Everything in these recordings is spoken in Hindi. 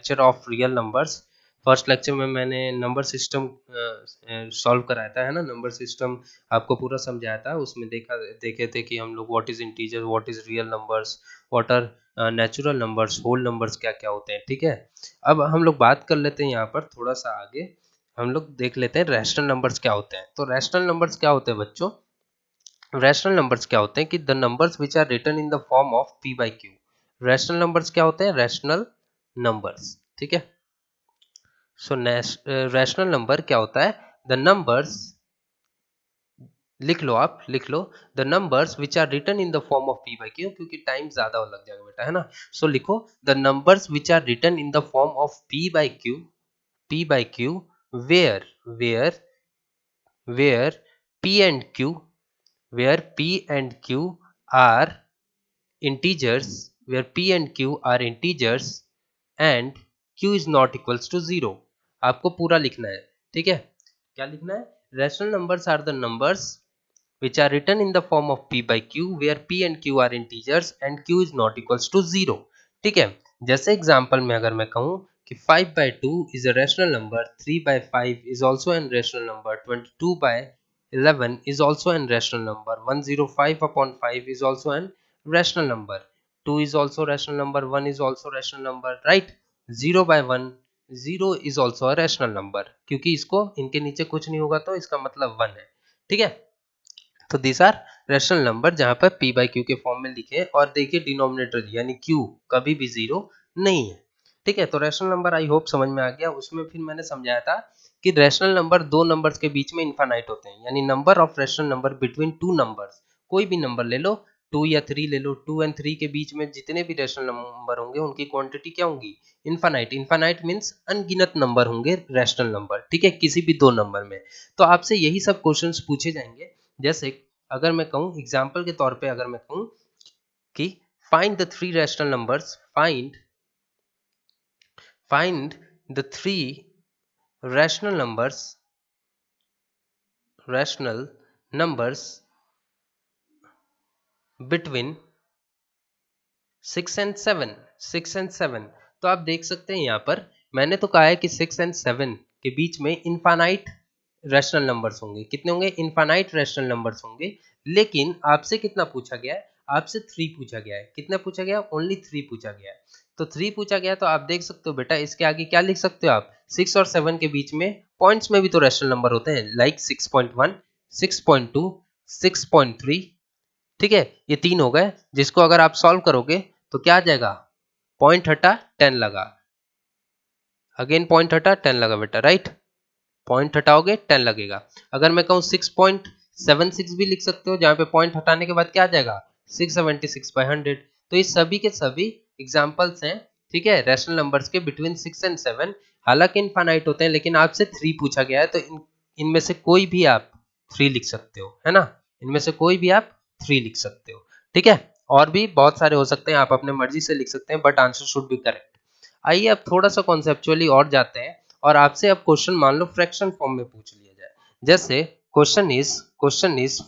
Lecture of real numbers. First lecture में मैंने नंबर सिस्टम सॉल्व कराया था, है ना, नंबर सिस्टम आपको पूरा समझाया था। उसमें देखे थे कि हम लोग what is integer, what is real numbers, what are natural numbers, whole numbers क्या क्या होते हैं। ठीक है, अब हम लोग बात कर लेते हैं यहाँ पर थोड़ा सा आगे, हम लोग देख लेते हैं रैशनल नंबर्स क्या होते हैं। तो रैशनल नंबर्स क्या होते हैं बच्चों? रैशनल नंबर्स क्या होते हैं कि the numbers which are written in the form of P by q. Rational numbers क्या होते हैं? Rational numbers. ठीक है, सो रैशनल नंबर क्या होता है? द नंबर्स, लिख लो, आप लिख लो, the numbers which are written in the form of P by Q, क्योंकि टाइम ज्यादा लग जाएगा बेटा, है ना। सो लिखो the numbers which are written in the form of P by Q, P by Q, where where where p and q, where p and q are integers, where p and q are integers and q is not equals to 0। आपको पूरा लिखना है। ठीक है, क्या लिखना है? Rational numbers are the numbers which are written in the form of p by q where p and q are integers and q is not equals to 0। ठीक है, जैसे एग्जांपल में अगर मैं कहूँ कि 5 by 2 is a rational number, 3 by 5 is also an rational number, 22 by 11 is also an rational number, 105 upon 5 is also an rational number, 2 is also rational number, 1 is also rational number, right? 0 by 1, 0 is also a rational number, क्योंकि इसको इनके नीचे कुछ नहीं होगा तो इसका मतलब 1 है। ठीक है, तो दिस आर रैशनल नंबर जहां पर p बाई क्यू के फॉर्म में लिखे, और देखिए डिनोमिनेटर यानी q कभी भी जीरो नहीं है। ठीक है, तो रैशनल नंबर आई होप समझ में आ गया। उसमें फिर मैंने समझाया था कि रैशनल नंबर दो नंबर्स के बीच में इनफाइनाइट होते हैं, यानी number of rational number between two numbers, कोई भी नंबर ले लो, 2 या 3 ले लो, 2 एंड 3 के बीच में जितने भी रैशनल नंबर होंगे उनकी क्वांटिटी क्या होंगी? इनफाइनाइट। इनफाइनाइट मींस अनगिनत नंबर होंगे रैशनल नंबर। ठीक है, किसी भी दो नंबर में। तो आपसे यही सब क्वेश्चंस पूछे जाएंगे। जैसे अगर मैं कहूं एग्जाम्पल के तौर पे, अगर मैं कहूं कि find the three rational numbers, find the three rational numbers between 6 and 7, 6 and 7। तो आप देख सकते हैं यहाँ पर मैंने तो कहा है कि 6 एंड 7 के बीच में इनफाइनाइट रैशनल नंबर्स होंगे। कितने होंगे? इनफाइनाइट रैशनल नंबर्स होंगे। लेकिन आपसे कितना पूछा गया है? आपसे 3 पूछा गया है। कितना पूछा गया? ओनली 3 पूछा गया है। तो 3 पूछा गया, तो आप देख सकते हो बेटा इसके आगे क्या लिख सकते हो आप? 6 और 7 के बीच में पॉइंट्स में भी तो रैशनल नंबर होते हैं, लाइक 6.1, 6.2, 6.3। ठीक है, ये 3 हो गए, जिसको अगर आप सॉल्व करोगे तो क्या आ जाएगा? पॉइंट हटा 10 लगा, अगेन पॉइंट हटा 10 लगा बेटा, राइट? पॉइंट हटाओगे 10 लगेगा। अगर मैं कहूँ 6.76 भी लिख सकते हो, जहां पे पॉइंट हटाने के बाद क्या आ जाएगा? 676/100। तो ये सभी के सभी एग्जांपल्स हैं, ठीक है, रैशनल नंबर्स के बिटवीन 6 एंड 7। हालांकि इनफाइनाइट होते हैं, लेकिन आपसे 3 पूछा गया है, तो इनमें से कोई भी आप 3 लिख सकते हो, है ना। इनमें से कोई भी आप 3 लिख सकते हो। ठीक है, और भी बहुत सारे हो सकते हैं, आप अपने मर्जी से लिख सकते हैं, but answer should be correct. आइए अब थोड़ा सा कॉन्सेप्चुअली और जाते हैं, और आपसे अब क्वेश्चन मान लो फ्रैक्शन फॉर्म में पूछ लिया जाए। जैसे question is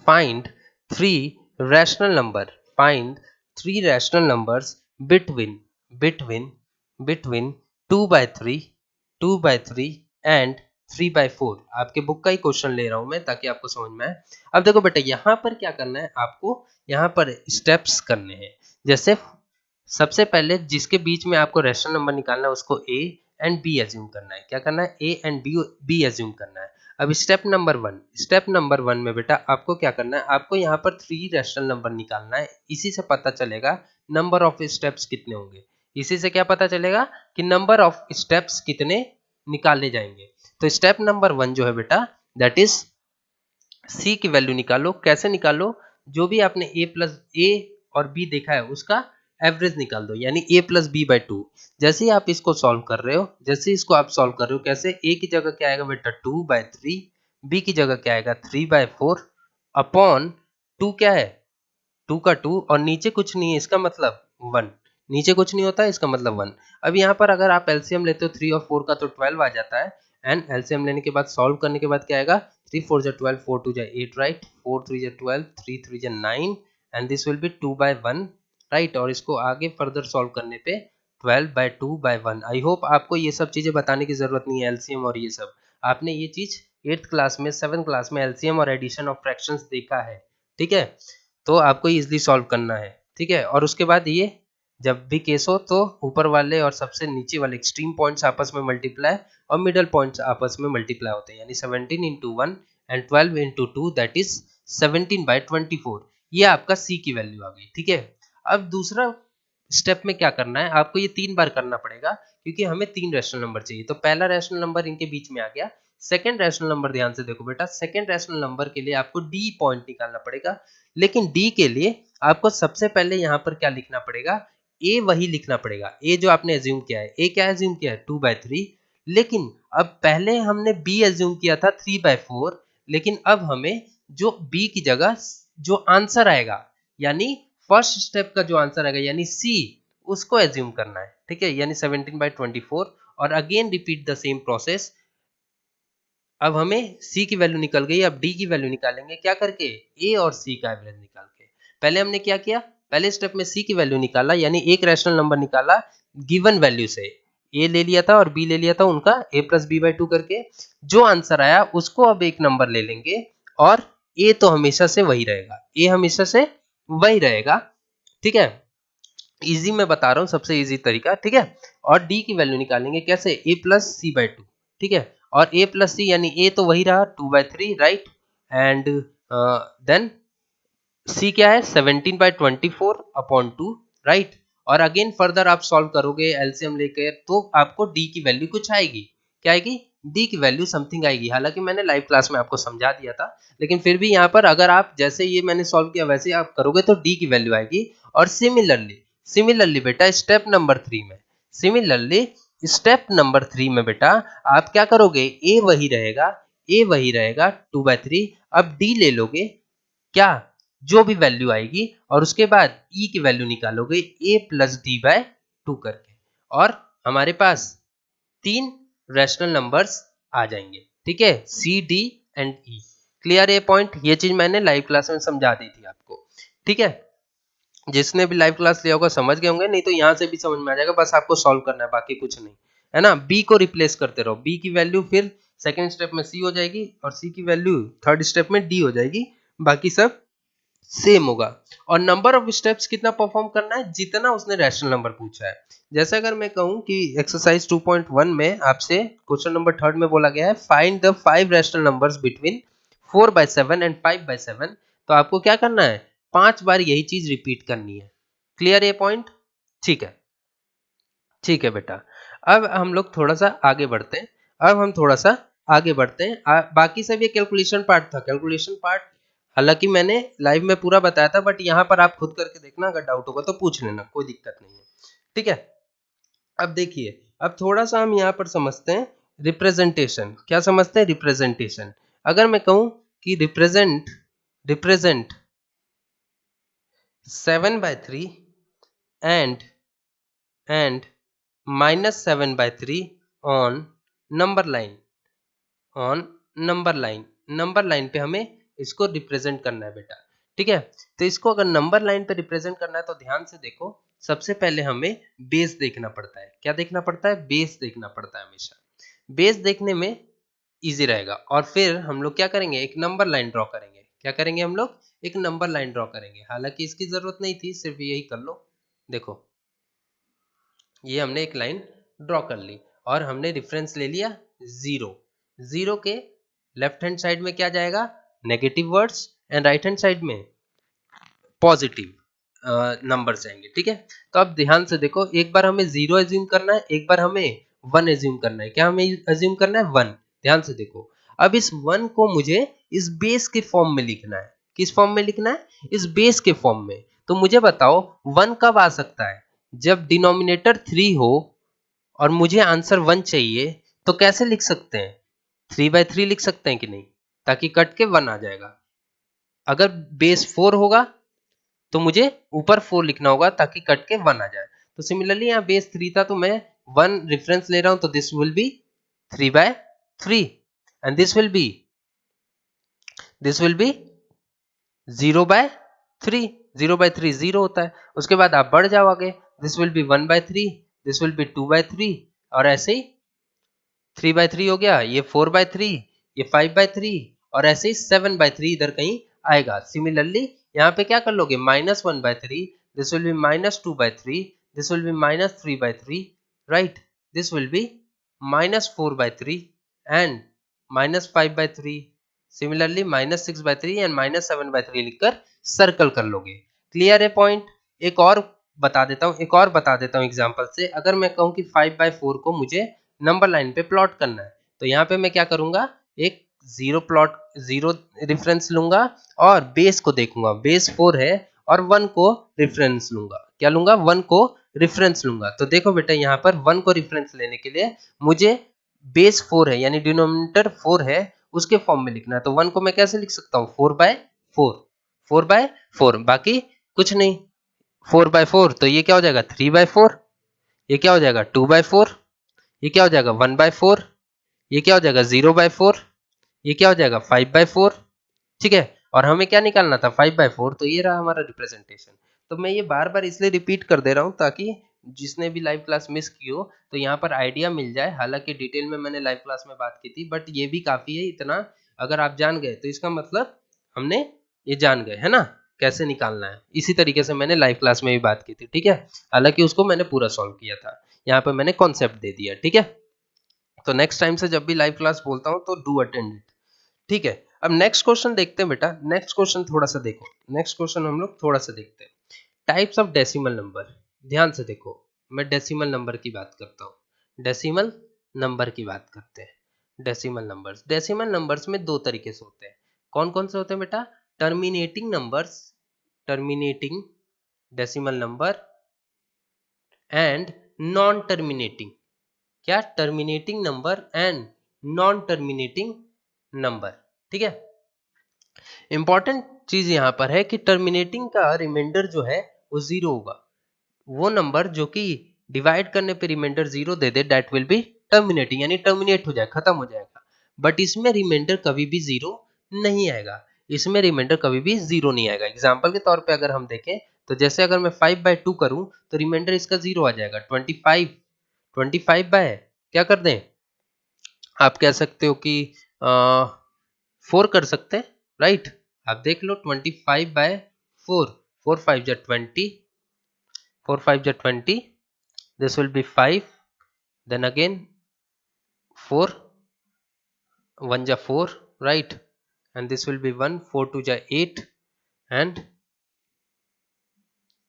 find three rational number, find three rational numbers between between between 2/3, 2/3 and 3/4। आपके बुक का ही क्वेश्चन ले रहा हूं मैं ताकि आपको समझ में आए। अब देखो बेटा, यहाँ पर क्या करना है आपको? यहाँ पर स्टेप्स करने हैं। जैसे सबसे पहले जिसके बीच में आपको रैशनल नंबर निकालना है उसको ए एंड बी एज्यूम करना है। क्या करना है? ए एंड बी एज्यूम करना है। अब स्टेप नंबर वन में बेटा आपको क्या करना है? आपको यहाँ पर 3 रैशनल नंबर निकालना है। इसी से पता चलेगा नंबर ऑफ स्टेप्स कितने होंगे। इसी से क्या पता चलेगा कि नंबर ऑफ स्टेप्स कितने निकाले जाएंगे। तो स्टेप नंबर 1 जो है बेटा, दैट इज सी की वैल्यू निकालो। कैसे निकालो? जो भी आपने ए और बी देखा है उसका एवरेज निकाल दो, यानी a प्लस बी बाई 2। जैसे ही आप इसको सॉल्व कर रहे हो, जैसे इसको आप सॉल्व कर रहे हो, कैसे? a की जगह क्या आएगा बेटा? 2/3, b की जगह क्या आएगा? 3/4 अपॉन 2 क्या है? 2 का 2, और नीचे कुछ नहीं है, इसका मतलब 1। नीचे कुछ नहीं होता है, इसका मतलब 1। अब यहाँ पर अगर आप एलसीएम लेते हो 3 और 4 का, तो 12 आ जाता है। एंड एलसीएम लेने के बाद सॉल्व करने के बाद क्या आएगा? 3 4 जा 12, 4 2 जा 8, राइट? 4 3 जा 12, 3 3 जा 9 and this will be 2/1, right? और इसको आगे फर्दर सॉल्व करने पे 12/2/1। आई होप आपको ये सब चीजें बताने की जरूरत नहीं है, एलसीएम और ये सब। आपने ये चीज 8th क्लास में 7th क्लास में एलसीएम और एडिशन ऑफ फ्रैक्शंस देखा है, ठीक है। तो आपको इजिली सॉल्व करना है, ठीक है। और उसके बाद ये जब भी केस हो तो ऊपर वाले और सबसे नीचे वाले एक्सट्रीम पॉइंट्स आपस में मल्टीप्लाई और मिडल पॉइंट्स आपस में मल्टीप्लाई होते हैं, यानी 17 into 1 and 12 into 2 that is 17/24। ये आपका सी की वैल्यू आ गई, ठीक है। अब दूसरा स्टेप में क्या करना है, आपको ये 3 बार करना पड़ेगा क्योंकि हमें 3 रैशनल नंबर चाहिए। तो पहला रैशनल नंबर इनके बीच में आ गया। सेकंड रैशनल नंबर ध्यान से देखो बेटा, सेकंड रैशनल नंबर के लिए आपको डी पॉइंट निकालना पड़ेगा, लेकिन डी के लिए आपको सबसे पहले यहाँ पर क्या लिखना पड़ेगा, ए वही लिखना पड़ेगा। ए जो आपने एज्यूम किया है, ए क्या एज्यूम किया है 2/3, लेकिन अब पहले हमने बी एज्यूम किया था 3/4, लेकिन अब हमें जो बी की जगह जो आंसर आएगा, यानी फर्स्ट स्टेप का जो आंसर आएगा यानी सी, उसको एज्यूम करना है, ठीक है, यानी 17/24। और again repeat the same process. अब हमें सी की वैल्यू निकल गई, अब डी की वैल्यू निकालेंगे क्या करके, ए और सी का एवरेज निकाल के। पहले हमने क्या किया, पहले स्टेप में सी की वैल्यू निकाला, यानी एक रैशनल नंबर निकाला गिवन वैल्यू से, ए ले लिया था और बी ले लिया था उनका a+b/2 करके। जो आंसर आया उसको अब एक नंबर ले लेंगे, और ए तो हमेशा से वही रहेगा, ए हमेशा से वही रहेगा, ठीक है। इजी मैं बता रहा हूँ, सबसे इजी तरीका, ठीक है। और डी की वैल्यू निकालेंगे कैसे, a+c/2, ठीक है। और a+c यानी a तो वही रहा 2/3, राइट। एंड देन c क्या है 17/24/2, राइट। और अगेन फर्दर आप सॉल्व करोगे एलसीएम लेकर, तो आपको d की वैल्यू कुछ आएगी, क्या आएगी, d की वैल्यू समथिंग आएगी। हालांकि मैंने लाइव क्लास में आपको समझा दिया था, लेकिन फिर भी यहाँ पर अगर आप जैसे ये मैंने सॉल्व किया वैसे आप करोगे तो d की वैल्यू आएगी। और सिमिलरली बेटा स्टेप नंबर 3 में बेटा आप क्या करोगे, ए वही रहेगा 2/3। अब d ले लोगे, क्या, जो भी वैल्यू आएगी, और उसके बाद e की वैल्यू निकालोगे a+d/2 करके, और हमारे पास 3 रैशनल नंबर्स आ जाएंगे, ठीक है, सी, डी एंड ई। क्लियर ये पॉइंट, ये चीज मैंने लाइव क्लास में समझा दी थी आपको, ठीक है। जिसने भी लाइव क्लास लिया होगा समझ गए होंगे, नहीं तो यहाँ से भी समझ में आ जाएगा, बस आपको सॉल्व करना है, बाकी कुछ नहीं है ना। बी को रिप्लेस करते रहो, बी की वैल्यू फिर सेकंड स्टेप में सी हो जाएगी, और सी की वैल्यू थर्ड स्टेप में डी हो जाएगी, बाकी सब सेम होगा। और नंबर ऑफ स्टेप्स कितना परफॉर्म करना है, जितना उसने रैशनल नंबर पूछा है। जैसे अगर मैं कहूं कि एक्सरसाइज 2.1 में आपसे क्वेश्चन नंबर 3 में बोला गया है find the 5 rational numbers between 4/7 and 5/7, तो आपको क्या करना है, 5 बार यही चीज रिपीट करनी है। क्लियर ये पॉइंट, ठीक है, ठीक है बेटा। अब हम लोग थोड़ा सा आगे बढ़ते हैं, बाकी सब ये कैलकुलेशन पार्ट था, कैलकुलेशन पार्ट हालांकि मैंने लाइव में पूरा बताया था, बट यहाँ पर आप खुद करके देखना, अगर डाउट होगा तो पूछ लेना, कोई दिक्कत नहीं है, ठीक है। अब देखिए, अब थोड़ा सा हम यहाँ पर समझते हैं रिप्रेजेंटेशन। क्या समझते हैं, रिप्रेजेंटेशन। अगर मैं कहूं कि represent 7/3 and -7/3 on number line, number line पे हमें इसको रिप्रेजेंट करना है बेटा, ठीक है। तो इसको अगर नंबर लाइन पे रिप्रेजेंट करना है तो ध्यान से देखो, सबसे पहले हमें बेस देखना पड़ता है। क्या देखना पड़ता है, बेस देखना पड़ता है हमेशा। बेस देखने में इजी रहेगा, और फिर हम लोग क्या करेंगे, एक नंबर लाइन ड्रॉ करेंगे। क्या करेंगे हम लोग, एक नंबर लाइन ड्रॉ करेंगे। हालांकि इसकी जरूरत नहीं थी, सिर्फ यही कर लो। देखो, ये हमने एक लाइन ड्रॉ कर ली, और हमने रेफरेंस ले लिया 0। 0 के लेफ्ट हैंड साइड में क्या जाएगा, negative words, and right hand side में पॉजिटिव नंबर जाएंगे, ठीक है। तो अब ध्यान से देखो, एक बार हमें 0 एज्यूम करना है, एक बार हमें 1 एज्यूम करना है। क्या हमें एज्यूम करना है, 1। ध्यान से देखो, अब इस 1 को मुझे इस बेस के फॉर्म में लिखना है। किस फॉर्म में लिखना है, इस बेस के फॉर्म में। तो मुझे बताओ 1 कब आ सकता है, जब डिनोमिनेटर 3 हो और मुझे आंसर 1 चाहिए, तो कैसे लिख सकते हैं, 3/3 लिख सकते हैं कि नहीं, ताकि कट के 1 आ जाएगा। अगर बेस 4 होगा तो मुझे ऊपर 4 लिखना होगा ताकि कट के 1 आ जाए। तो सिमिलरली यहाँ बेस 3 था, तो मैं 1 रेफरेंस ले रहा हूं, तो this will be 3/3, and this will be 0/3। 0/3 0 होता है। उसके बाद आप बढ़ जाओ आगे, this will be 1/3, this will be 2/3 और ऐसे ही 3/3 हो गया, ये 4/3, ये 5/3 और ऐसे ही 7/3 इधर कहीं आएगा। सिमिलरली यहाँ पे क्या कर लोगे, -1/3, this will be -2/3, this will be -3/3, right, this will be -4/3 and -5/3, similarly -6/3 and -7/3 लिखकर सर्कल कर लोगे। क्लियर है पॉइंट। एक और बता देता हूँ, एग्जाम्पल से। अगर मैं कहूँ कि 5/4 को मुझे नंबर लाइन पे प्लॉट करना है, तो यहाँ पे मैं क्या करूंगा, एक जीरो रेफरेंस लूंगा और बेस को देखूंगा, बेस 4 है और 1 को रेफरेंस लूंगा। क्या लूंगा, 1 को रेफरेंस लूंगा। तो देखो बेटा यहाँ पर 1 को रेफरेंस लेने के लिए मुझे बेस 4 है यानी डिनोमिनेटर 4 है, उसके फॉर्म में लिखना है। तो 1 को मैं कैसे लिख सकता हूँ, 4/4, 4/4, बाकी कुछ नहीं। 4/4 तो ये क्या हो जाएगा, 3/4, ये क्या हो जाएगा, 2/4, ये क्या हो जाएगा, 1/4, ये क्या हो जाएगा, 0/4, ये क्या हो जाएगा, 5/4। ठीक है, और हमें क्या निकालना था, 5/4। तो ये रहा हमारा रिप्रेजेंटेशन। तो मैं ये बार बार इसलिए रिपीट कर दे रहा हूँ ताकि जिसने भी लाइव क्लास मिस की हो तो यहाँ पर आइडिया मिल जाए। हालांकि डिटेल में मैंने लाइव क्लास में बात की थी, बट ये भी काफी है। इतना अगर आप जान गए तो इसका मतलब हमने ये जान गए, है ना, कैसे निकालना है। इसी तरीके से मैंने लाइव क्लास में भी बात की थी, ठीक है। हालांकि उसको मैंने पूरा सॉल्व किया था, यहाँ पे मैंने कॉन्सेप्ट दे दिया, ठीक है। तो नेक्स्ट टाइम से जब भी लाइव क्लास बोलता हूँ तो डू अटेंड इट, ठीक है। अब नेक्स्ट क्वेश्चन देखते हैं बेटा, नेक्स्ट क्वेश्चन थोड़ा सा देखो, नेक्स्ट क्वेश्चन हम लोग थोड़ा सा देखते हैं। टाइप्स ऑफ डेसिमल नंबर, ध्यान से देखो, मैं डेसिमल नंबर की बात करता हूँ, डेसिमल नंबर की बात करते हैं। डेसिमल नंबर्स में दो तरीके से होते हैं। कौन कौन से होते हैं बेटा, terminating numbers, terminating decimal number and non terminating, क्या, terminating number and non terminating number, ठीक है। इंपॉर्टेंट चीज यहां पर है कि टर्मिनेटिंग का रिमाइंडर जो है वो 0 होगा। वो नंबर जो कि डिवाइड करने पे रिमाइंडर 0 दे दे, दैट विल बी टर्मिनेटिंग, यानी टर्मिनेट हो जाए, खत्म हो जाएगा। बट इसमें रिमाइंडर कभी भी 0 नहीं आएगा, इसमें रिमाइंडर कभी भी 0 नहीं आएगा। एग्जाम्पल के तौर पे अगर हम देखें तो जैसे अगर मैं 5/2 करूं तो रिमाइंडर इसका 0 आ जाएगा, 25, 25 बाय क्या कर दें, आप कह सकते हो कि 4 कर सकते हैं, राइट। आप देख लो 25/4, 4 5 जा 20, 4 5 जा 20, this will be 5, then again 4, 1 जा 4, right, and this will be 1, 4 2 जा 8, and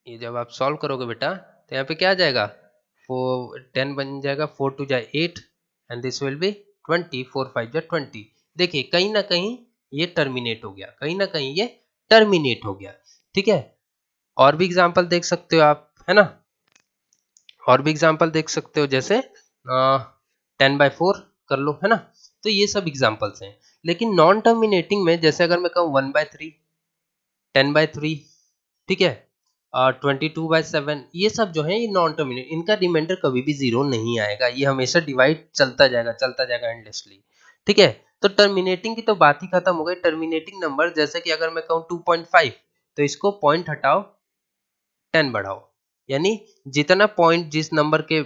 ये जब आप सॉल्व करोगे बेटा तो यहाँ पे क्या आ जाएगा, 10 बन जाएगा, 4 2 जा 8 एंड दिस विल बी 20, 4 5 जा 20। देखिए कहीं ना कहीं ये टर्मिनेट हो गया, कहीं ना कहीं ये टर्मिनेट हो गया, ठीक है। और भी एग्जांपल देख सकते हो आप, है ना, और भी एग्जांपल देख सकते हो, जैसे 10/4 कर लो, है ना। तो ये सब एग्जांपल्स हैं। लेकिन नॉन टर्मिनेटिंग में जैसे अगर मैं कहूँ 1/3, 10/3, ठीक है, 22/7, ये सब जो है ये नॉन टर्मिनेट, इनका रिमाइंडर कभी भी 0 नहीं आएगा, ये हमेशा डिवाइड चलता जाएगा एंडलेसली, ठीक है। तो टर्मिनेटिंग की तो बात ही खत्म हो गई। टर्मिनेटिंग नंबर जैसे कि अगर मैं कहूँ 2.5 तो इसको पॉइंट हटाओ, 10 बढ़ाओ, यानी जितना पॉइंट जिस नंबर के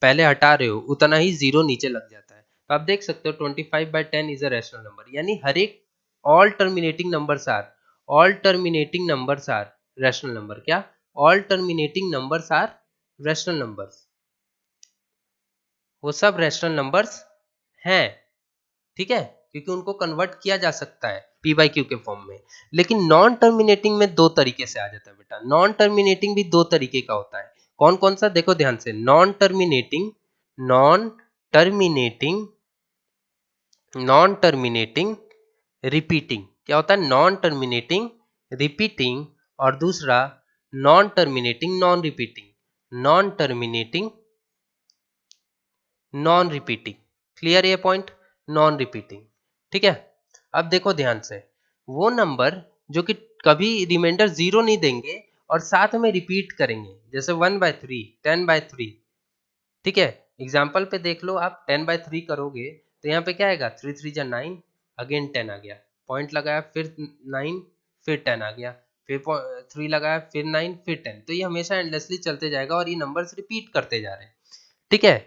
पहले हटा रहे हो उतना ही 0 नीचे लग जाता है। तो आप देख सकते हो 25/10 इज अ रैशनल नंबर, यानी हर एक all terminating numbers are, all terminating numbers are rational number, क्या, all terminating numbers are rational numbers, वो सब रैशनल नंबर्स हैं, ठीक है, क्योंकि उनको कन्वर्ट किया जा सकता है पी बाई क्यू के फॉर्म में। लेकिन नॉन टर्मिनेटिंग में दो तरीके से आ जाता है बेटा, नॉन टर्मिनेटिंग भी दो तरीके का होता है। कौन कौन सा, देखो ध्यान से, non terminating, non terminating, non terminating repeating, क्या होता है, नॉन टर्मिनेटिंग रिपीटिंग, और दूसरा non terminating non repeating, non terminating non repeating. Clear ये पॉइंट, नॉन रिपीटिंग, ठीक है। अब देखो ध्यान से, वो नंबर जो कि कभी रिमाइंडर 0 नहीं देंगे और साथ में रिपीट करेंगे, जैसे 1/3, 10/3, ठीक है। एग्जाम्पल पे देख लो आप, 10/3 करोगे तो यहाँ पे क्या आएगा, 3 3 जा 9, अगेन 10 आ गया, पॉइंट लगाया, फिर 9, फिर 10 आ गया, फिर 3 लगाया, फिर 9, फिर 10। तो ये हमेशा एंडलेसली चलते जाएगा और ये नंबर्स रिपीट करते जा रहे हैं। ठीक है।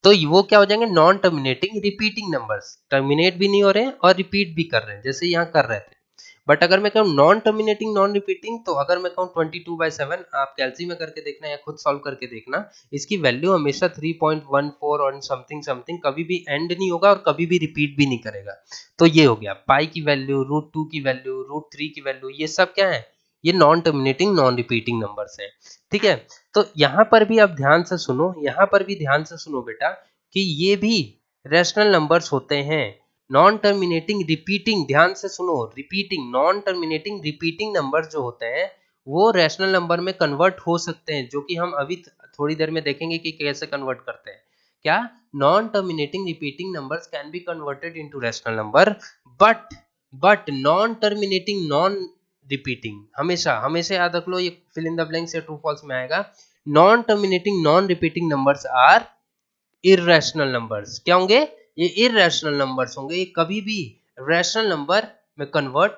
तो वो क्या हो जाएंगे, non terminating repeating numbers, terminate भी नहीं हो रहे हैं और रिपीट भी कर रहे हैं जैसे यहाँ कर रहे थे। बट अगर मैं कहूँ नॉन टर्मिनेटिंग नॉन रिपीटिंग, तो अगर मैं कहूँ 22/7, आप कैलसी में करके देखना या खुद सॉल्व करके देखना, इसकी वैल्यू हमेशा 3.14 और समथिंग समथिंग, कभी भी एंड नहीं होगा और कभी भी रिपीट भी नहीं करेगा। तो ये हो गया पाई की वैल्यू, √2 की वैल्यू, √3 की वैल्यू, ये सब क्या है, ये non terminating non repeating numbers हैं। ठीक है। तो यहाँ पर भी आप ध्यान से सुनो, यहाँ पर भी ध्यान से सुनो बेटा, कि ये भी रैशनल नंबर्स होते हैं। नॉन टर्मिनेटिंग रिपीटिंग, ध्यान से सुनो, repeating, non terminating repeating number जो होते हैं वो रैशनल नंबर में कन्वर्ट हो सकते हैं, जो कि हम अभी थोड़ी देर में देखेंगे कि कैसे कन्वर्ट करते हैं। क्या, non terminating repeating numbers can be converted into rational number, but non terminating non repeating, हमेशा हमेशा याद रख लो, ये फिल इन द ब्लैंक्स या ट्रू फॉल्स में आएगा। Non terminating non repeating numbers are irrational numbers. क्या होंगे, ये इरेशनल नंबर्स होंगे, ये कभी भी रैशनल नंबर में कन्वर्ट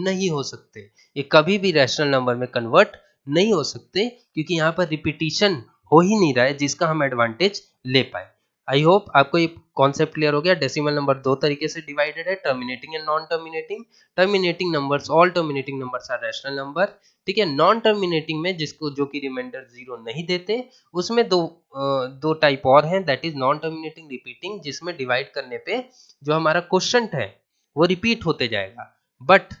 नहीं हो सकते, ये कभी भी रैशनल नंबर में कन्वर्ट नहीं हो सकते, क्योंकि यहाँ पर रिपीटिशन हो ही नहीं रहा है जिसका हम एडवांटेज ले पाए। आई होप आपको ये कॉन्सेप्ट क्लियर हो गया। डेसिमल नंबर दो तरीके से डिवाइडेड है, terminating and non terminating. Terminating numbers, all terminating numbers are rational number. ठीक है। नॉन टर्मिनेटिंग में जिसको, जो कि रिमाइंडर जीरो नहीं देते, उसमें दो टाइप और हैं, that is non terminating repeating, जिसमें डिवाइड करने पे जो हमारा क्वेश्चन है वो रिपीट होते जाएगा। बट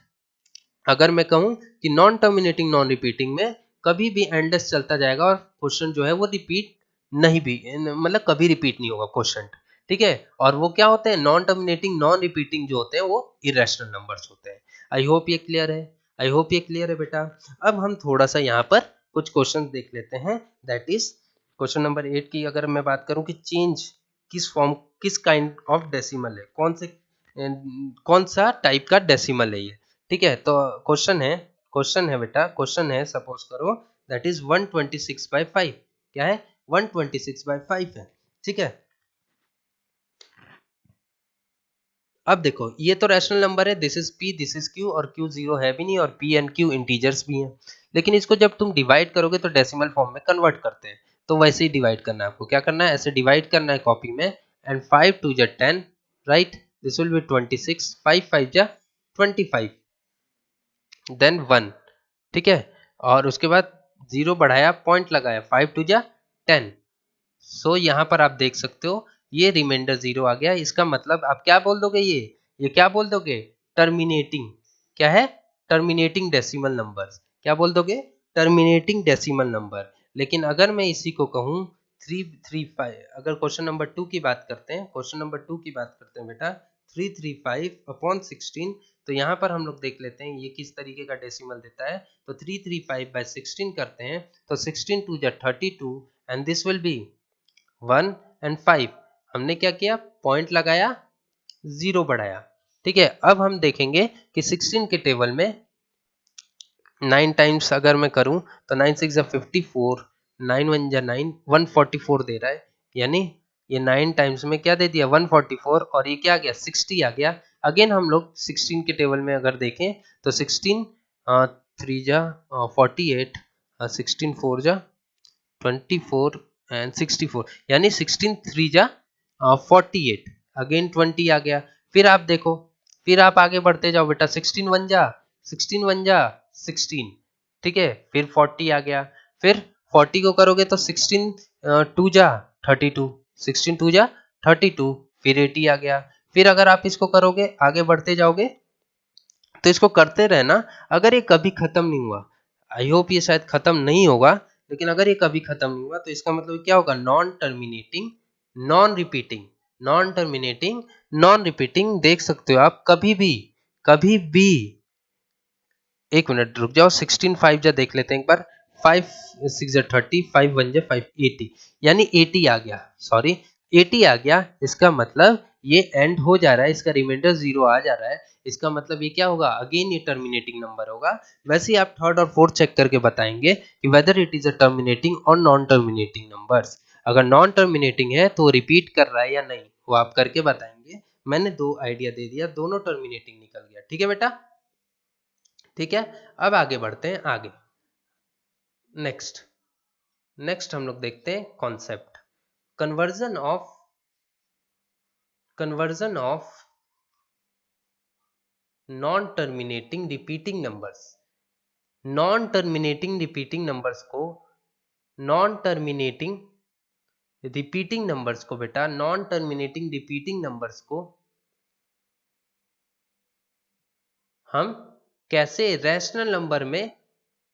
अगर मैं कहूं कि नॉन टर्मिनेटिंग नॉन रिपीटिंग में कभी भी एंडलेस चलता जाएगा और क्वेश्चन जो है वो रिपीट नहीं भी, मतलब कभी रिपीट नहीं होगा क्वेश्चन। ठीक है। और वो क्या होते हैं, नॉन टर्मिनेटिंग नॉन रिपीटिंग जो होते हैं वो इरेशनल नंबर्स होते हैं। आई होप ये क्लियर है, आई होप ये क्लियर है बेटा। अब हम थोड़ा सा यहाँ पर कुछ क्वेश्चन देख लेते हैं, दैट इज क्वेश्चन नंबर 8 की अगर मैं बात करूं कि चेंज किस फॉर्म, किस काइंड ऑफ डेसिमल है, कौन सा टाइप का डेसिमल है ये। ठीक है। तो क्वेश्चन है बेटा, क्वेश्चन है, सपोज करो दैट इज 126/5। क्या है, 126/5 है। ठीक है। अब देखो, ये तो रैशनल नंबर है, this is p, this is q, और q जीरो है भी नहीं, और p एंड q इंटीजर्स भी हैं। लेकिन इसको जब तुम डिवाइड करोगे तो डेसिमल फॉर्म में कन्वर्ट करते हैं, तो वैसे ही डिवाइड करना है आपको। क्या करना है, ऐसे डिवाइड करना है कॉपी में, एंड 5 2 जा 10, राइट, दिस विल बी 26, 5 5 जा 25, देन 1। ठीक है। और उसके बाद जीरो बढ़ाया, पॉइंट लगाया, 5 2 जा 10। सो यहाँ पर आप देख सकते हो ये रिमाइंडर जीरो आ गया। इसका मतलब आप क्या बोल दोगे, ये क्या बोल दोगे, टर्मिनेटिंग। क्या है, टर्मिनेटिंग डेसिमल नंबर। क्या बोल दोगे, टर्मिनेटिंग डेसिमल नंबर। लेकिन अगर मैं इसी को कहूँ 335, अगर क्वेश्चन नंबर 2 की बात करते हैं, क्वेश्चन नंबर 2 की बात करते हैं बेटा, 335/16, तो यहाँ पर हम लोग देख लेते हैं ये किस तरीके का डेसिमल देता है। तो 335/16 करते हैं, तो 16 2 जा 32, and this will be 1 and 5। हमने क्या किया, पॉइंट लगाया, जीरो बढ़ाया। ठीक है। अब हम देखेंगे कि 16 के टेबल में 9 टाइम्स अगर मैं करूं, तो 9 6 जा 54, 9 1 जा 9, 144 दे रहा है। यानी ये 9 टाइम्स में क्या दे दिया, 144, और ये क्या आ गया, 60 आ गया। अगेन हम लोग 16 के टेबल में अगर देखें, तो 16 3 जा 48, 16 4 जा 24 एंड 64, यानी 16 3 जा 48, अगेन 20 आ गया। फिर आप देखो, फिर आप आगे बढ़ते जाओ बेटा, 16 1 जा 16। ठीक है। फिर 40 आ गया। फिर 40 को करोगे तो 16 2 जा 32, 16 2 जा 32, फिर 80 आ गया। फिर अगर आप इसको करोगे, आगे बढ़ते जाओगे, तो इसको करते रहना। अगर ये कभी खत्म नहीं हुआ, आई होप ये शायद खत्म नहीं होगा, लेकिन अगर ये कभी खत्म नहीं हुआ, तो इसका मतलब क्या होगा, non terminating non repeating, non terminating non repeating. देख सकते हो आप, कभी भी, एक मिनट रुक जाओ, 16 5 जा देख लेते हैं एक बार, 5 6 जा 30, 5 1 जा 5 80, यानी 80 आ गया, सॉरी 80 आ गया। इसका मतलब ये एंड हो जा रहा है, इसका रिमाइंडर जीरो आ जा रहा है। इसका मतलब ये क्या होगा, अगेन ये टर्मिनेटिंग नंबर होगा। वैसे ही आप थर्ड और फोर्थ चेक करके बताएंगे कि whether it is a terminating और नॉन टर्मिनेटिंग नंबर्स। अगर नॉन टर्मिनेटिंग है तो रिपीट कर रहा है या नहीं, वो आप करके बताएंगे। मैंने दो आइडिया दे दिया, दोनों टर्मिनेटिंग निकल गया। ठीक है बेटा, ठीक है। अब आगे बढ़ते हैं, आगे नेक्स्ट नेक्स्ट हम लोग देखते हैं concept. Conversion of non terminating repeating numbers, non terminating repeating numbers को, नॉन टर्मिनेटिंग रिपीटिंग नंबर्स को बेटा, नॉन टर्मिनेटिंग रिपीटिंग नंबर्स को हम कैसे रैशनल नंबर में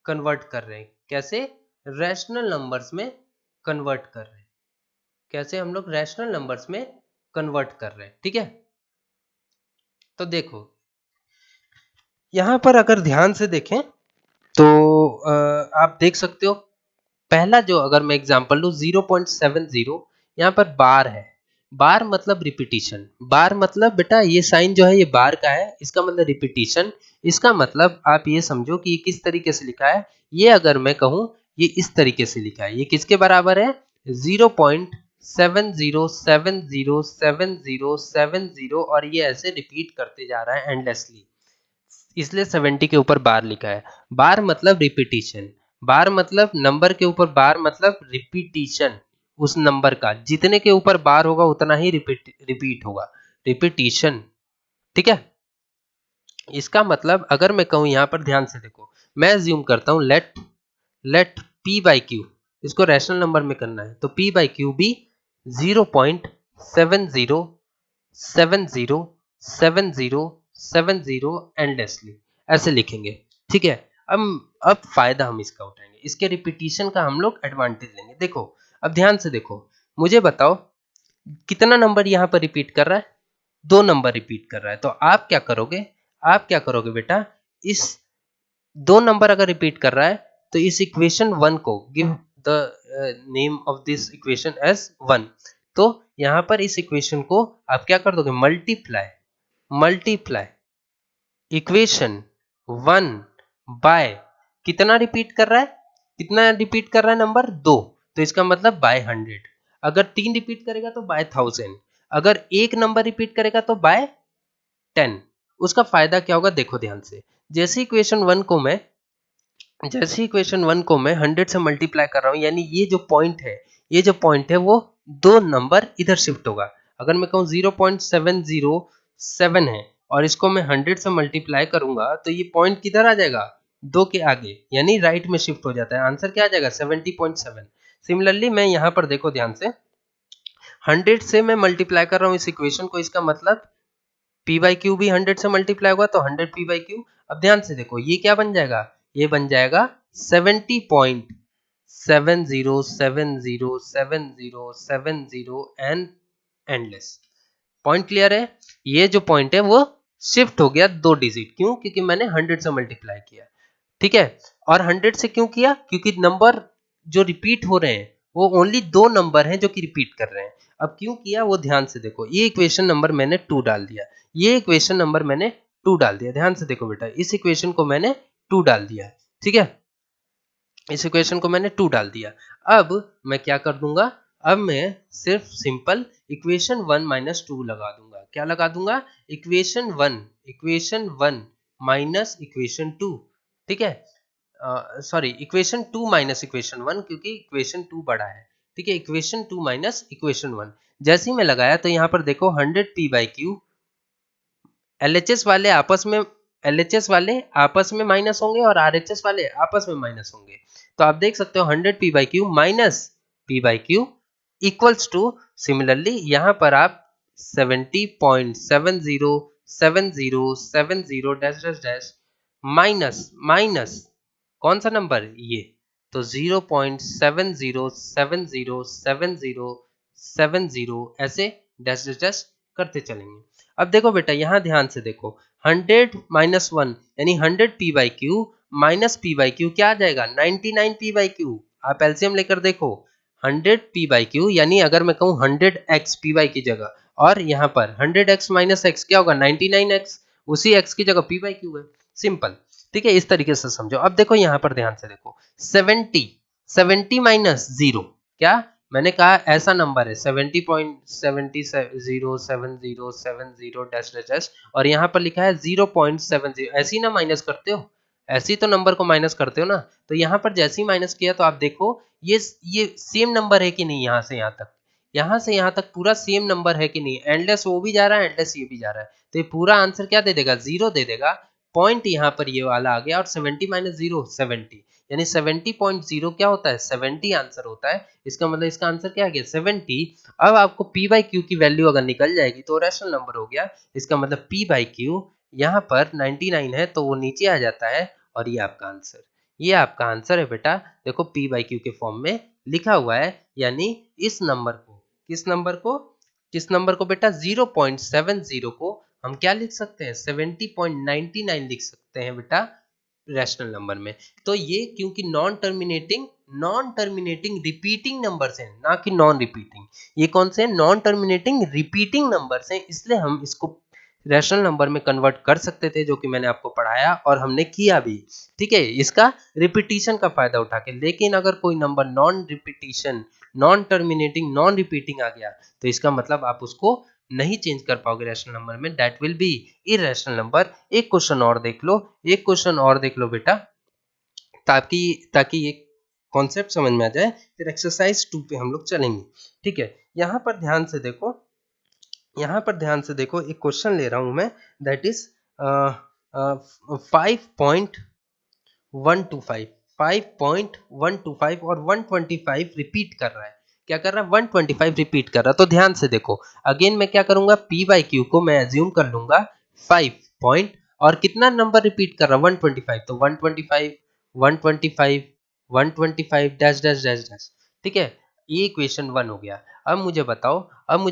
कन्वर्ट कर रहे हैं, कैसे रैशनल नंबर्स में कन्वर्ट कर रहे हैं, कैसे हम लोग रैशनल नंबर्स में कन्वर्ट कर रहे हैं। ठीक है, तो देखो यहां पर अगर ध्यान से देखें तो आप देख सकते हो, पहला जो अगर मैं एग्जांपल लूं 0.70, यहाँ पर बार है, बार मतलब रिपीटिशन, बार मतलब बेटा ये साइन जो है ये बार का है, इसका मतलब रिपीटिशन, इसका मतलब आप ये समझो कि ये किस तरीके से लिखा है, ये अगर मैं कहूं ये इस तरीके से लिखा है, ये किसके बराबर है 0.70707070 और ये ऐसे रिपीट करते जा रहा है एंडलेसली, इसलिए 70 के ऊपर बार लिखा है। बार मतलब रिपीटिशन, बार मतलब नंबर के ऊपर बार मतलब रिपीटिशन, उस नंबर का जितने के ऊपर बार होगा उतना ही रिपीट होगा, रिपीटिशन। ठीक है, इसका मतलब अगर मैं कहूं यहां पर ध्यान से देखो, मैं अज्यूम करता हूं लेट p बाई क्यू, इसको रैशनल नंबर में करना है, तो p बाई क्यू भी 0.70707070 एंडलेसली ऐसे लिखेंगे। ठीक है, अब फायदा हम इसका उठाएंगे, इसके रिपीटिशन का हम लोग एडवांटेज लेंगे। देखो अब ध्यान से देखो, मुझे बताओ कितना नंबर यहाँ पर रिपीट कर रहा है, 2 नंबर रिपीट कर रहा है, तो आप क्या करोगे, आप क्या करोगे बेटा, इस 2 नंबर अगर रिपीट कर रहा है तो इस इक्वेशन 1 को give the name of this equation as 1, तो यहां पर इस इक्वेशन को आप क्या कर दोगे, मल्टीप्लाई, मल्टीप्लाई इक्वेशन 1 बाय कितना रिपीट कर रहा है, कितना रिपीट कर रहा है नंबर 2, तो इसका मतलब बाय 100, अगर 3 रिपीट करेगा तो बाय 1000, अगर एक नंबर रिपीट करेगा तो बाय 10। उसका फायदा क्या होगा देखो ध्यान से, जैसे इक्वेशन 1 को मैं, जैसे इक्वेशन 1 को मैं 100 से मल्टीप्लाई कर रहा हूं, यानी ये जो पॉइंट है, ये जो पॉइंट है वो 2 नंबर इधर शिफ्ट होगा। अगर मैं कहूं 0.707 है और इसको मैं 100 से मल्टीप्लाई करूंगा तो ये पॉइंट किधर आ जाएगा, 2 के आगे, यानी राइट में शिफ्ट हो जाता है, आंसर क्या आ जाएगा 70.7। सिमिलरली मैं यहां पर देखो ध्यान से, 100 से मैं मल्टीप्लाई कर रहा हूं इस इक्वेशन को, इसका मतलब p बाई क्यू भी 100 से मल्टीप्लाई होगा तो 100 p बाई क्यू। अब ध्यान से देखो ये क्या बन जाएगा, ये बन जाएगा 70.707070 एंड एंडलेस। पॉइंट क्लियर है, ये जो पॉइंट है वो शिफ्ट हो गया 2 डिजिट, क्यों, क्योंकि मैंने 100 से मल्टीप्लाई किया। ठीक है, और 100 से क्यों किया, क्योंकि नंबर जो रिपीट हो रहे हैं वो ओनली 2 नंबर हैं जो कि रिपीट कर रहे हैं। अब क्यों किया वो ध्यान से देखो, ये इक्वेशन नंबर मैंने 2 डाल दिया, ये इक्वेशन नंबर मैंने 2 डाल दिया, ध्यान से देखो बेटा, इस इक्वेशन को मैंने 2 डाल दिया। ठीक है, इस इक्वेशन को मैंने 2 डाल दिया। अब मैं क्या कर दूंगा, अब मैं सिर्फ सिंपल इक्वेशन 1 माइनस 2 लगा दूंगा, क्या लगा दूंगा, इक्वेशन 1 माइनस इक्वेशन 2। ठीक है, सॉरी इक्वेशन 2 माइनस इक्वेशन 1, क्योंकि इक्वेशन 2 बड़ा है। ठीक है, इक्वेशन 2 माइनस इक्वेशन 1 जैसे ही मैं लगाया तो यहाँ पर देखो 100 p बाई क्यू, एलएचएस वाले आपस में, एलएचएस वाले आपस में माइनस होंगे और आरएचएस वाले आपस में माइनस होंगे, तो आप देख सकते हो 100 p by q minus p by q equals to, similarly यहाँ पर आप 70.707070 dash dash dash minus minus कौन सा नंबर ये, तो 0.70707070 ऐसे डैश डैश डैश करते चलेंगे। अब देखो बेटा यहाँ ध्यान से देखो, 100 माइनस 1 यानी 100 p by q minus p by Q क्या आ जाएगा, 99 p बाई क्यू। आप एलसीएम लेकर देखो, 100 p बाई क्यू यानी अगर मैं कहूँ 100x p बाई की जगह, और यहाँ पर 100x माइनस x क्या होगा 99x, उसी x की जगह p बाई क्यू है, सिंपल। ठीक है, इस तरीके से समझो। अब देखो यहाँ पर ध्यान से देखो, 70 माइनस 0 क्या, मैंने कहा ऐसा नंबर है 70.707070 डैश डैश डैश और यहाँ पर लिखा है 0.70, ऐसे ही ना माइनस करते हो, ऐसे ही तो नंबर को माइनस करते हो ना, तो यहाँ पर जैसे ही माइनस किया तो आप देखो ये सेम नंबर है कि नहीं, यहाँ से यहाँ तक, यहाँ से यहाँ तक पूरा सेम नंबर है कि नहीं, एंडलेस वो भी जा रहा है, एंडलेस ये भी जा रहा है, तो ये पूरा आंसर क्या दे देगा, 0 दे देगा। पॉइंट यहाँ पर ये वाला आ गया और 70 माइनस 0 70, यानी 70.0 क्या होता है, 70 आंसर होता है। इसका मतलब इसका आंसर क्या आ गया, 70। अब आपको पी बाई क्यू की वैल्यू अगर निकल जाएगी तो रैशनल नंबर हो गया। इसका मतलब पी बाई क्यू यहाँ पर 99 है तो वो नीचे आ जाता है और ये आपका आंसर, ये आपका आंसर है बेटा। देखो पी बाई क्यू के फॉर्म में लिखा हुआ है, यानी इस नंबर को, किस नंबर को बेटा, 0.70 को हम क्या लिख सकते हैं, 70.99 लिख सकते हैं बेटा रैशनल नंबर में। तो ये क्योंकि नॉन टर्मिनेटिंग रिपीटिंग नंबर्स हैं, ना कि नॉन रिपीटिंग, ये कौन से हैं, नॉन टर्मिनेटिंग रिपीटिंग नंबर्स हैं, इसलिए हम इसको रैशनल नंबर में कन्वर्ट कर सकते थे, जो कि मैंने आपको पढ़ाया और हमने किया भी। ठीक है, इसका रिपीटिशन का फायदा उठा के। लेकिन अगर कोई number non repetition, non terminating, non repeating आ गया तो इसका मतलब आप उसको नहीं चेंज कर पाओगे रैशनल नंबर में, that will B irrational number. एक क्वेश्चन और देख लो, एक क्वेश्चन और देख लो बेटा, ताकि ताकि ये कॉन्सेप्ट समझ में आ जाए, फिर एक्सरसाइज 2 पे हम लोग चलेंगे। ठीक है, यहाँ पर ध्यान से देखो, यहाँ पर ध्यान से देखो, एक क्वेश्चन ले रहा हूं मैं, दैट इज 5.125, 5.125 और 125 रिपीट कर रहा है। क्या कर रहा है, 125 रिपीट कर रहा है। तो ध्यान से देखो, अगेन मैं क्या करूंगा, पी बाई क्यू को मैं एज्यूम कर लूंगा 5 पॉइंट, और कितना नंबर रिपीट कर रहा है, 125, तो 125 125 125 डैश डैश डैश डैश। ठीक है, ये इक्वेशन 1 हो गया। अब मुझे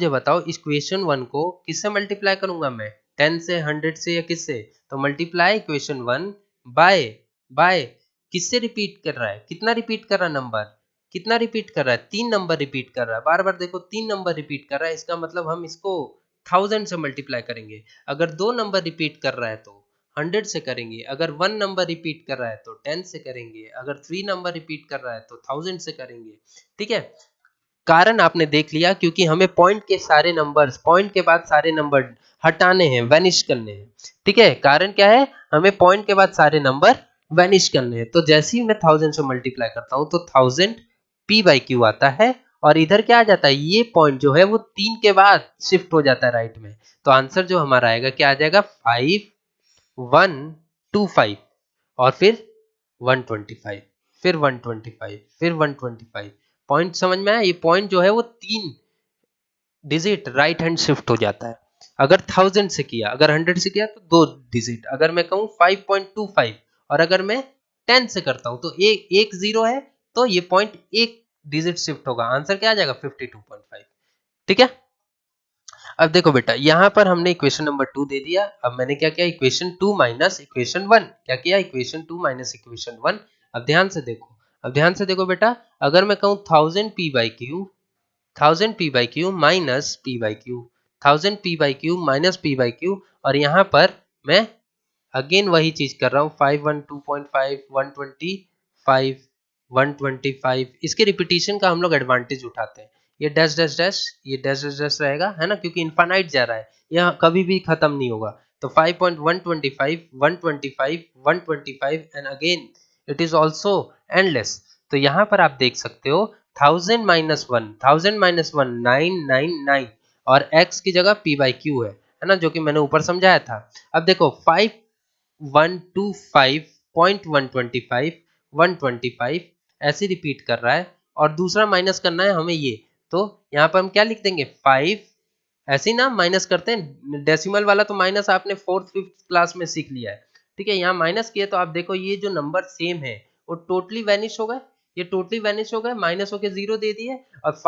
बताओ इस इक्वेशन 1 को किससे मल्टीप्लाई करूंगा मैं, 10 से, 100 से, या किससे, तो मल्टीप्लाई इक्वेशन 1 बाय किससे रिपीट कर रहा है, कितना रिपीट कर रहा है नंबर, कितना रिपीट कर रहा है, 3 नंबर रिपीट कर रहा है, बार बार देखो 3 नंबर रिपीट कर रहा है, इसका मतलब हम इसको 1000 से मल्टीप्लाई करेंगे। अगर 2 नंबर रिपीट कर रहा है तो 100 से करेंगे, अगर 1 नंबर रिपीट कर रहा है तो 10 से करेंगे, अगर 3 नंबर रिपीट कर रहा है तो 1000 से करेंगे। ठीक है, कारण आपने देख लिया, क्योंकि हमें पॉइंट के सारे नंबर्स, पॉइंट के बाद सारे नंबर हटाने हैं, वैनिश करने हैं। ठीक है, कारण क्या है, हमें पॉइंट के बाद सारे नंबर वैनिश करने हैं। तो जैसे ही मैं 1000 से मल्टीप्लाई करता हूं तो 1000 पी बाई क्यू आता है, और इधर क्या आ जाता है, ये पॉइंट जो है वो 3 के बाद शिफ्ट हो जाता है राइट में। तो आंसर जो हमारा आएगा क्या आ जाएगा, 5125, और फिर 125, फिर 125, फिर 125। पॉइंट समझ में आया, ये पॉइंट जो है वो 3 डिजिट राइट हैंड शिफ्ट हो जाता है। अगर 1000 से किया, अगर 100 से किया तो 2 डिजिट, अगर मैं कहूँ 5.25 और अगर मैं 10 से करता हूं तो एक जीरो है, तो ये पॉइंट एक डिजिट शिफ्ट होगा, आंसर क्या आ जाएगा, 52.5। ठीक है, अब देखो बेटा, यहाँ पर हमने इक्वेशन नंबर 2 दे दिया। अब मैंने क्या किया, इक्वेशन 2 माइनस इक्वेशन 1, क्या किया, इक्वेशन 2 माइनस इक्वेशन 1। अब ध्यान से देखो बेटा, अगर मैं कहूँ 1000 P by Q, 1000 P by q minus P by Q, 1000 P by q minus P by Q, और यहाँ पर मैं अगेन वही चीज कर रहा हूँ, 512.5 125 125, इसके रिपीटिशन का हम लोग एडवांटेज उठाते हैं। ये डैश डैश डैश, ये डैश डैश डैश रहेगा, है ना, क्योंकि इनफाइनाइट जा रहा है, यह कभी भी खत्म नहीं होगा। तो 5.125 125 125 and again it is also endless. तो यहाँ पर आप देख सकते हो 1000 - 1 999, और x की जगह p बाई क्यू है ना, जो कि मैंने ऊपर समझाया था। अब देखो 5125.125 125 ऐसे रिपीट कर रहा है, और दूसरा माइनस करना है हमें ये, तो यहाँ पर हम क्या लिख देंगे, 5, ऐसे ही ना माइनस करते हैं, डेसिमल वाला तो माइनस आपने 4th 5th क्लास में सीख लिया है। ठीक है, यहाँ माइनस किया तो आप देखो ये जो नंबर सेम है वो टोटली वैनिश हो गए, ये टोटली वैनिश हो गए, माइनस होके 0 दे दिए, और